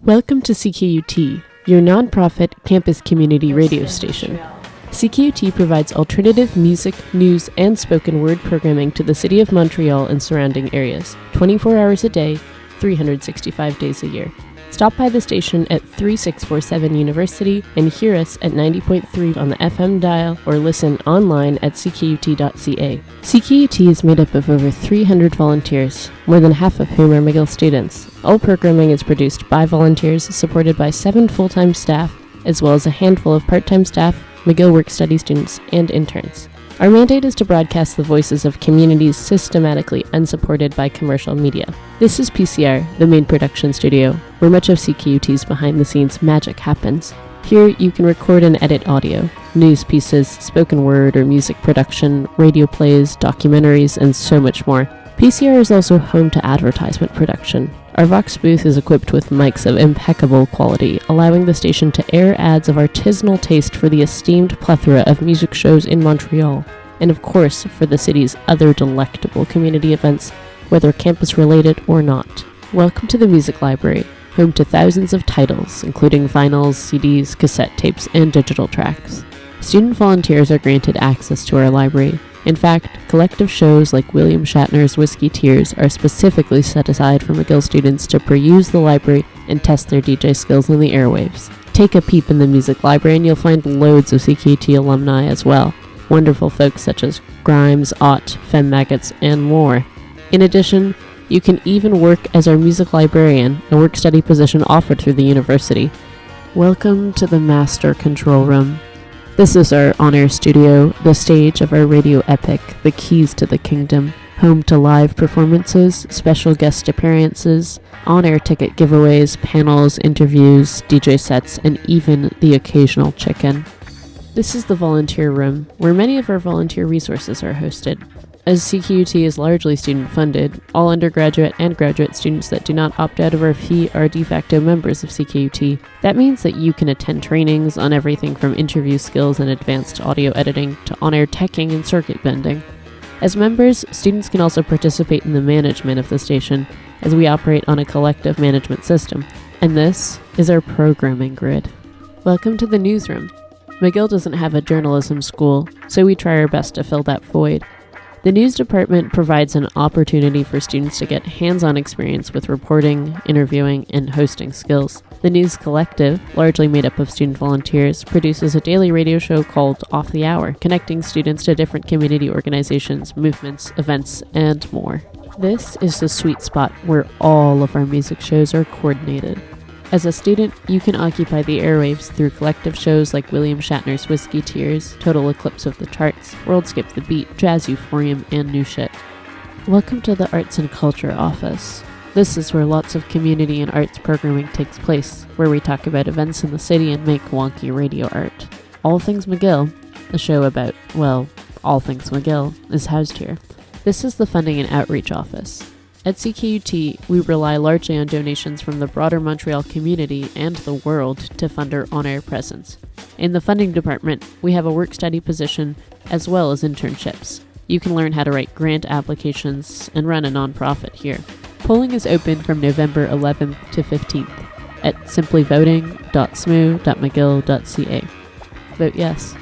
Welcome to Ckut, your nonprofit campus community radio station. Ckut provides alternative music, news, and spoken word programming to the city of Montreal and surrounding areas, 24 hours a day, 365 days a year. Stop by the station at 3647 University and hear us at 90.3 on the FM dial or listen online at ckut.ca. Ckut is made up of over 300 volunteers, more than half of whom are McGill students. All programming is produced by volunteers, supported by 7 full-time staff, as well as a handful of part-time staff, McGill work-study students, and interns. Our mandate is to broadcast the voices of communities systematically unsupported by commercial media. This is PCR, the main production studio, where much of Ckut's behind-the-scenes magic happens. Here you can record and edit audio, news pieces, spoken word or music production, radio plays, documentaries, and so much more. PCR is also home to advertisement production. Our Vox booth is equipped with mics of impeccable quality, allowing the station to air ads of artisanal taste for the esteemed plethora of music shows in Montreal, and of course for the city's other delectable community events, whether campus-related or not. Welcome to the Music Library, home to thousands of titles, including vinyls, CDs, cassette tapes, and digital tracks. Student volunteers are granted access to our library. In fact, collective shows like William Shatner's Whiskey Tears are specifically set aside for McGill students to peruse the library and test their DJ skills on the airwaves. Take a peep in the music library and you'll find loads of Ckut alumni as well. Wonderful folks such as Grimes, Ott, Femme Maggots, and more. In addition, you can even work as our music librarian, a work-study position offered through the university. Welcome to the Master Control Room. This is our on-air studio, the stage of our radio epic, The Keys to the Kingdom, home to live performances, special guest appearances, on-air ticket giveaways, panels, interviews, DJ sets, and even the occasional chicken. This is the volunteer room, where many of our volunteer resources are hosted. As Ckut is largely student-funded, all undergraduate and graduate students that do not opt out of our fee are de facto members of Ckut. That means that you can attend trainings on everything from interview skills and advanced audio editing to on-air teching and circuit bending. As members, students can also participate in the management of the station, as we operate on a collective management system. And this is our programming grid. Welcome to the newsroom. McGill doesn't have a journalism school, so we try our best to fill that void. The news department provides an opportunity for students to get hands-on experience with reporting, interviewing, and hosting skills. The News Collective, largely made up of student volunteers, produces a daily radio show called Off the Hour, connecting students to different community organizations, movements, events, and more. This is the sweet spot where all of our music shows are coordinated. As a student, you can occupy the airwaves through collective shows like William Shatner's Whiskey Tears, Total Eclipse of the Charts, World Skip the Beat, Jazz Euphorium, and New Shit. Welcome to the Arts and Culture Office. This is where lots of community and arts programming takes place, where we talk about events in the city and make wonky radio art. All Things McGill, a show about, well, all things McGill, is housed here. This is the Funding and Outreach Office. At Ckut, we rely largely on donations from the broader Montreal community and the world to fund our on-air presence. In the funding department, we have a work-study position as well as internships. You can learn how to write grant applications and run a nonprofit here. Polling is open from November 11th to 15th at simplyvoting.smu.mcgill.ca. Vote yes.